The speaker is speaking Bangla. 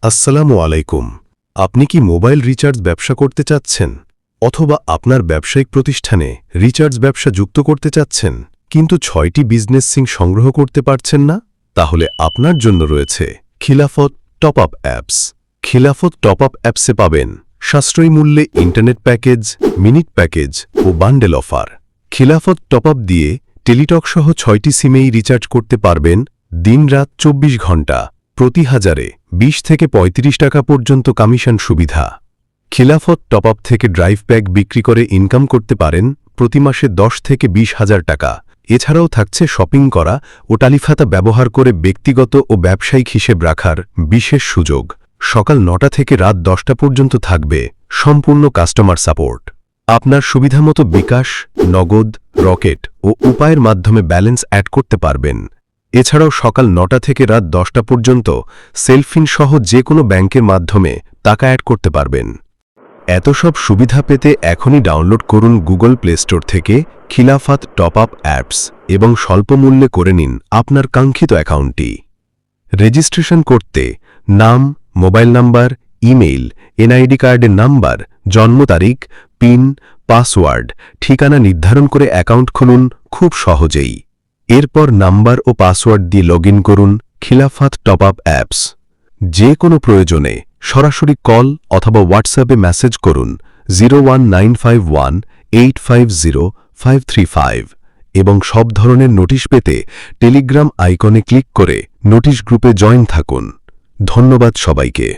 আসসালামু আলাইকুম। আপনি কি মোবাইল রিচার্জ ব্যবসা করতে চাচ্ছেন অথবা আপনার ব্যবসায়িক প্রতিষ্ঠানে রিচার্জ ব্যবসা যুক্ত করতে চাচ্ছেন কিন্তু 6টি বিজনেস সিম সংগ্রহ করতে পারছেন না? তাহলে আপনার জন্য রয়েছে খিলাফত টপ আপ অ্যাপস। খিলাফত টপ আপ অ্যাপসে পাবেন সাশ্রয়ী মূল্যে ইন্টারনেট প্যাকেজ, মিনিট প্যাকেজ ও বান্ডেল অফার। খিলাফত টপ আপ দিয়ে টেলিটক সহ 6টি সিমেই রিচার্জ করতে পারবেন দিন-রাত 24 ঘণ্টা, প্রতি হাজারে 20 থেকে 35 টাকা পর্যন্ত কমিশন সুবিধা। খিলাফত টপ আপ থেকে ড্রাইভ প্যাক বিক্রি করে ইনকাম করতে পারেন প্রতি মাসে 10 থেকে 20 হাজার টাকা। এছাড়াও থাকছে শপিং করা ও টালিফাতা ব্যবহার করে ব্যক্তিগত ও ব্যবসায়িক হিসেব রাখার বিশেষ সুযোগ। সকাল 9টা থেকে রাত 10টা পর্যন্ত থাকবে সম্পূর্ণ কাস্টমার সাপোর্ট। আপনার সুবিধামতো বিকাশ, নগদ, রকেট ও উপায়ের মাধ্যমে ব্যালেন্স অ্যাড করতে পারবেন। এছাড়াও সকাল 9টা থেকে রাত 10টা পর্যন্ত সেলফিন সহ যে কোনো ব্যাংকের মাধ্যমে টাকা অ্যাড করতে পারবেন। এত সব সুবিধা পেতে এখনই ডাউনলোড করুন গুগল প্লে স্টোর থেকে খিলাফত টপ আপ অ্যাপস এবং স্বল্প মূল্যে করে নিন আপনার কাঙ্ক্ষিত অ্যাকাউন্টটি। রেজিস্ট্রেশন করতে নাম, মোবাইল নাম্বার, ইমেইল, এনআইডি কার্ডের নাম্বার, জন্ম তারিখ, পিন, পাসওয়ার্ড, ঠিকানা নির্ধারণ করে অ্যাকাউন্ট খুলুন খুব সহজেই। এরপর নাম্বার ও পাসওয়ার্ড দিয়ে লগ ইন করুন খিলাফত টপ আপ অ্যাপস। যে কোনো প্রয়োজনে সরাসরি কল অথবা হোয়াটসঅ্যাপে মেসেজ করুন 01951850535 এবং সব ধরনের নোটিশ পেতে টেলিগ্রাম আইকনে ক্লিক করে নোটিশ গ্রুপে জয়েন থাকুন। ধন্যবাদ সবাইকে।